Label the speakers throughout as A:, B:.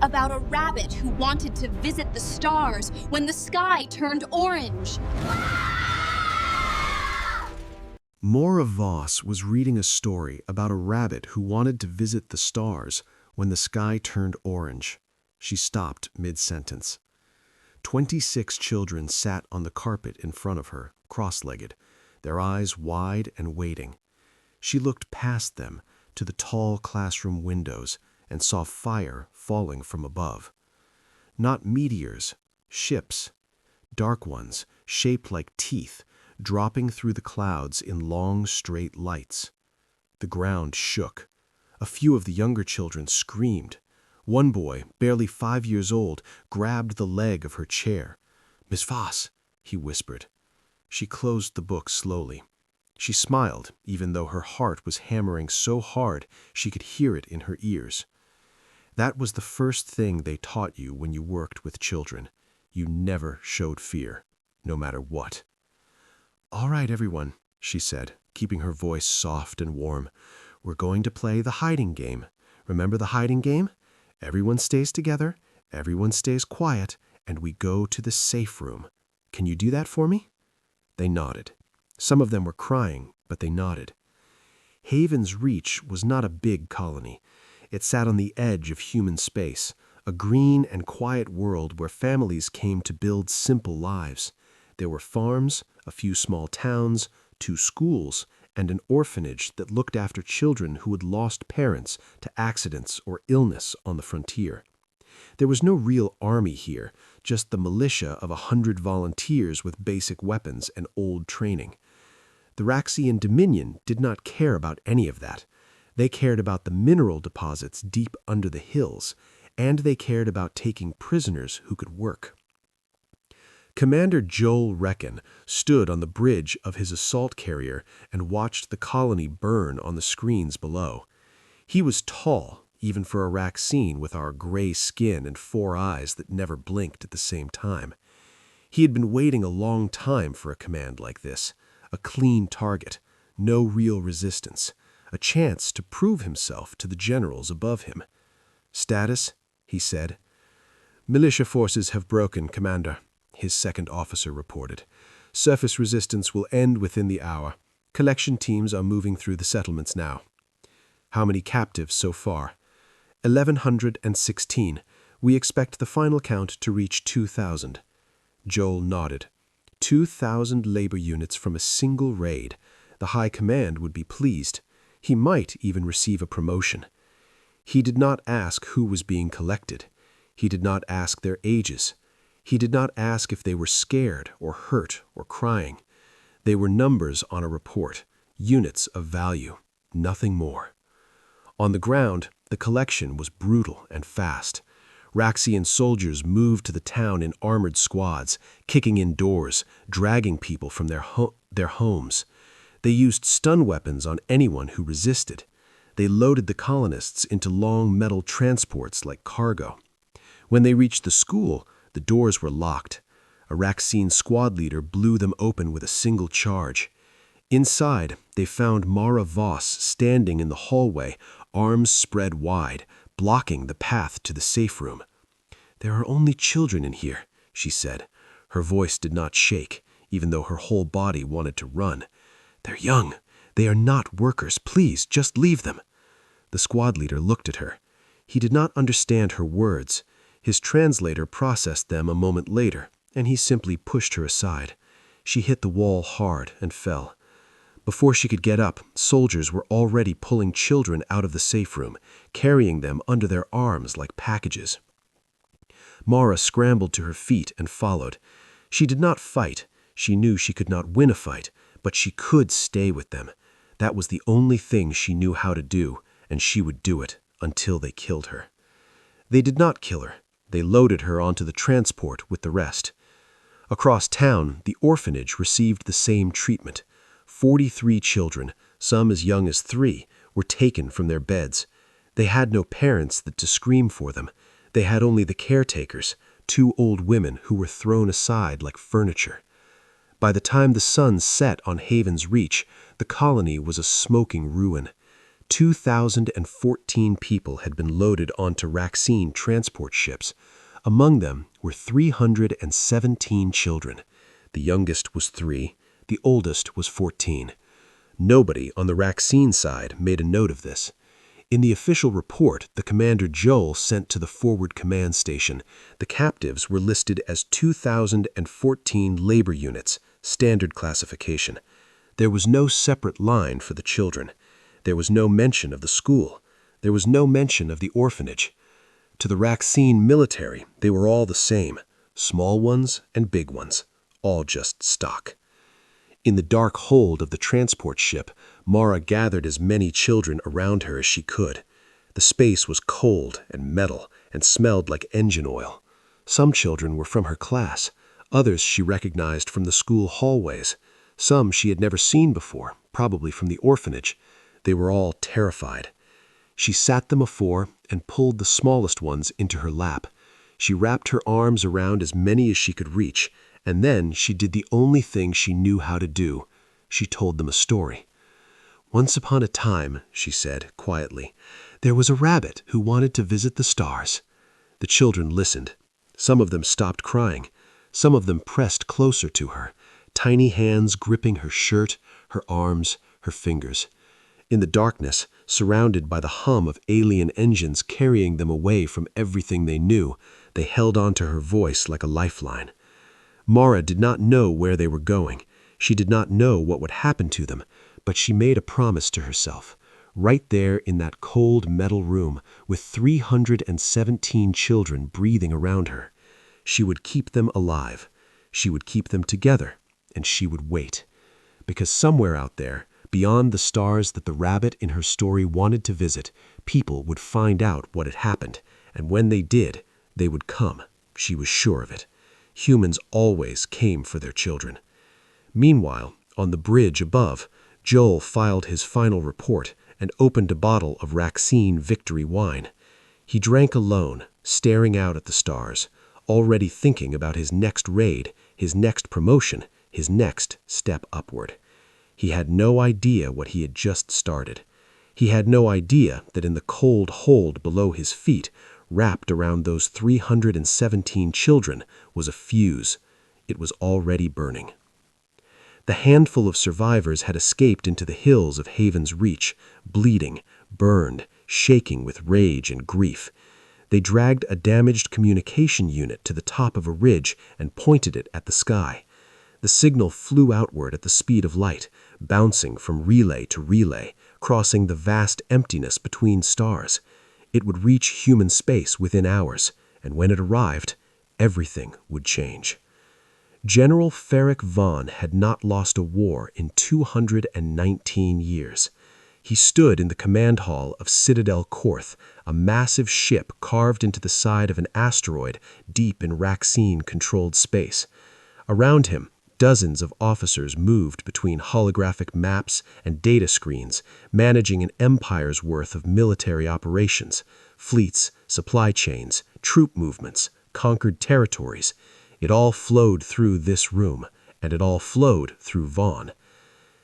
A: about a rabbit who wanted to visit the stars when the sky turned orange.
B: Maura Voss was reading a story about a rabbit who wanted to visit the stars when the sky turned orange. She stopped mid-sentence. 26 children sat on the carpet in front of her, cross-legged, their eyes wide and waiting. She looked past them to the tall classroom windows and saw fire falling from above. Not meteors, ships, dark ones, shaped like teeth, dropping through the clouds in long, straight lights. The ground shook. A few of the younger children screamed. One boy, barely 5 years old, grabbed the leg of her chair. "Miss Voss," he whispered. She closed the book slowly. She smiled, even though her heart was hammering so hard she could hear it in her ears. That was the first thing they taught you when you worked with children. You never showed fear, no matter what. "All right, everyone," she said, keeping her voice soft and warm. "We're going to play the hiding game. Remember the hiding game? Everyone stays together, everyone stays quiet, and we go to the safe room. Can you do that for me?" They nodded. Some of them were crying, but they nodded. Haven's Reach was not a big colony. It sat on the edge of human space, a green and quiet world where families came to build simple lives. There were farms, a few small towns, 2 schools, and an orphanage that looked after children who had lost parents to accidents or illness on the frontier. There was no real army here, just the militia of 100 volunteers with basic weapons and old training. The Raxian Dominion did not care about any of that. They cared about the mineral deposits deep under the hills, and they cared about taking prisoners who could work. Commander Joel Reckon stood on the bridge of his assault carrier and watched the colony burn on the screens below. He was tall, even for a Raxian with our gray skin and 4 eyes that never blinked at the same time. He had been waiting a long time for a command like this, a clean target, no real resistance, a chance to prove himself to the generals above him. "Status," he said. "Militia forces have broken, Commander," his second officer reported. "Surface resistance will end within the hour. Collection teams are moving through the settlements now." "How many captives so far?" 1,116. We expect the final count to reach 2,000. Joel nodded. 2,000 labor units from a single raid. The High Command would be pleased. He might even receive a promotion. He did not ask who was being collected. He did not ask their ages. He did not ask if they were scared or hurt or crying. They were numbers on a report, units of value, nothing more. On the ground, the collection was brutal and fast. Raxian soldiers moved to the town in armored squads, kicking in doors, dragging people from their homes. They used stun weapons on anyone who resisted. They loaded the colonists into long metal transports like cargo. When they reached the school, the doors were locked. A Raxian squad leader blew them open with a single charge. Inside, they found Maura Voss standing in the hallway, arms spread wide, blocking the path to the safe room. "There are only children in here," she said. Her voice did not shake, even though her whole body wanted to run. "They're young. They are not workers. Please, just leave them." The squad leader looked at her. He did not understand her words. His translator processed them a moment later, and he simply pushed her aside. She hit the wall hard and fell. Before she could get up, soldiers were already pulling children out of the safe room, carrying them under their arms like packages. Maura scrambled to her feet and followed. She did not fight. She knew she could not win a fight, but she could stay with them. That was the only thing she knew how to do, and she would do it until they killed her. They did not kill her. They loaded her onto the transport with the rest. Across town, the orphanage received the same treatment. 43 children, some as young as 3, were taken from their beds. They had no parents to scream for them. They had only the caretakers, 2 old women who were thrown aside like furniture. By the time the sun set on Haven's Reach, the colony was a smoking ruin. 2,014 people had been loaded onto Raxine transport ships. Among them were 317 children. The youngest was 3, the oldest was 14. Nobody on the Raxine side made a note of this. In the official report the Commander Joel sent to the Forward Command Station, the captives were listed as 2,014 labor units, standard classification. There was no separate line for the children. There was no mention of the school. There was no mention of the orphanage. To the Raxine military, they were all the same, small ones and big ones, all just stock. In the dark hold of the transport ship, Mara gathered as many children around her as she could. The space was cold and metal and smelled like engine oil. Some children were from her class. Others she recognized from the school hallways. Some she had never seen before, probably from the orphanage. They were all terrified. She sat them afore and pulled the smallest ones into her lap. She wrapped her arms around as many as she could reach, and then she did the only thing she knew how to do. She told them a story. "Once upon a time," she said quietly, "there was a rabbit who wanted to visit the stars." The children listened. Some of them stopped crying. Some of them pressed closer to her, tiny hands gripping her shirt, her arms, her fingers. In the darkness, surrounded by the hum of alien engines carrying them away from everything they knew, they held on to her voice like a lifeline. Mara did not know where they were going. She did not know what would happen to them, but she made a promise to herself. Right there in that cold metal room, with 317 children breathing around her, she would keep them alive. She would keep them together, and she would wait. Because somewhere out there, beyond the stars that the rabbit in her story wanted to visit, people would find out what had happened, and when they did, they would come. She was sure of it. Humans always came for their children. Meanwhile, on the bridge above, Joel filed his final report and opened a bottle of Raxine Victory wine. He drank alone, staring out at the stars, already thinking about his next raid, his next promotion, his next step upward. He had no idea what he had just started. He had no idea that in the cold hold below his feet, wrapped around those 317 children, was a fuse. It was already burning. The handful of survivors had escaped into the hills of Haven's Reach, bleeding, burned, shaking with rage and grief. They dragged a damaged communication unit to the top of a ridge and pointed it at the sky. The signal flew outward at the speed of light, bouncing from relay to relay, crossing the vast emptiness between stars. It would reach human space within hours, and when it arrived, everything would change. General Ferric Vaughn had not lost a war in 219 years. He stood in the command hall of Citadel Korth, a massive ship carved into the side of an asteroid deep in Raxine-controlled space. Around him, dozens of officers moved between holographic maps and data screens, managing an empire's worth of military operations, fleets, supply chains, troop movements, conquered territories. It all flowed through this room, and it all flowed through Vaughn.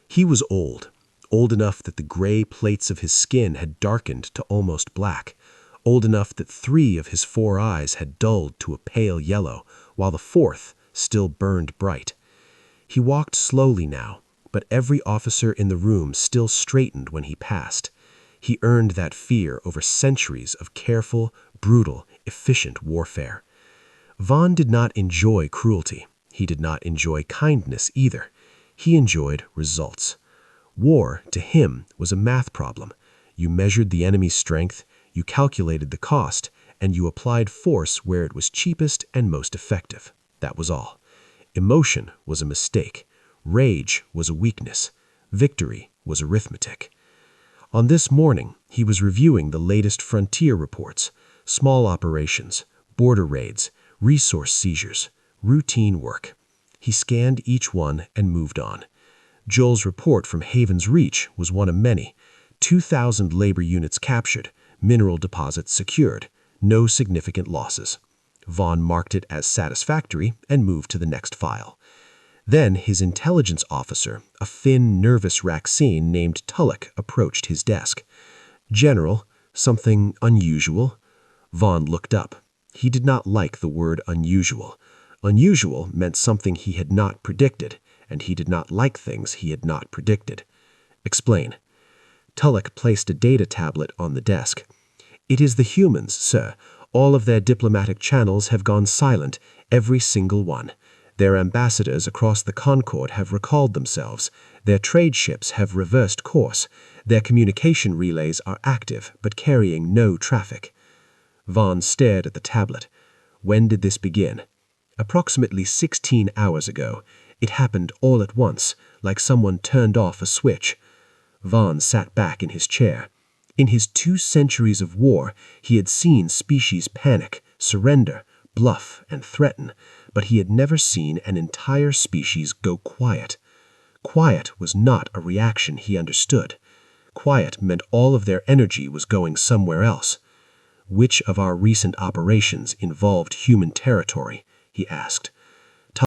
B: He was old enough that the gray plates of his skin had darkened to almost black, old enough that 3 of his 4 eyes had dulled to a pale yellow, while the 4th still burned bright. He walked slowly now, but every officer in the room still straightened when he passed. He earned that fear over centuries of careful, brutal, efficient warfare. Vaughn did not enjoy cruelty. He did not enjoy kindness either. He enjoyed results. War, to him, was a math problem. You measured the enemy's strength, you calculated the cost, and you applied force where it was cheapest and most effective. That was all. Emotion was a mistake. Rage was a weakness. Victory was arithmetic. On this morning, he was reviewing the latest frontier reports, small operations, border raids, resource seizures, routine work. He scanned each one and moved on. Joel's report from Haven's Reach was one of many. 2,000 labor units captured, mineral deposits secured, no significant losses. Vaughn marked it as satisfactory and moved to the next file. Then his intelligence officer, a thin, nervous Raxine named Tulloch, approached his desk. General, something unusual? Vaughn looked up. He did not like the word unusual. Unusual meant something he had not predicted, and he did not like things he had not predicted. Explain. Tulloch placed a data tablet on the desk. It is the humans, sir. All of their diplomatic channels have gone silent, every single one. Their ambassadors across the Concord have recalled themselves. Their trade ships have reversed course. Their communication relays are active, but carrying no traffic. Vaughn stared at the tablet. When did this begin? Approximately 16 hours ago. It happened all at once, like someone turned off a switch. Vaughn sat back in his chair. In his 2 centuries of war, he had seen species panic, surrender, bluff, and threaten, but he had never seen an entire species go quiet. Quiet was not a reaction he understood. Quiet meant all of their energy was going somewhere else. Which of our recent operations involved human territory? He asked.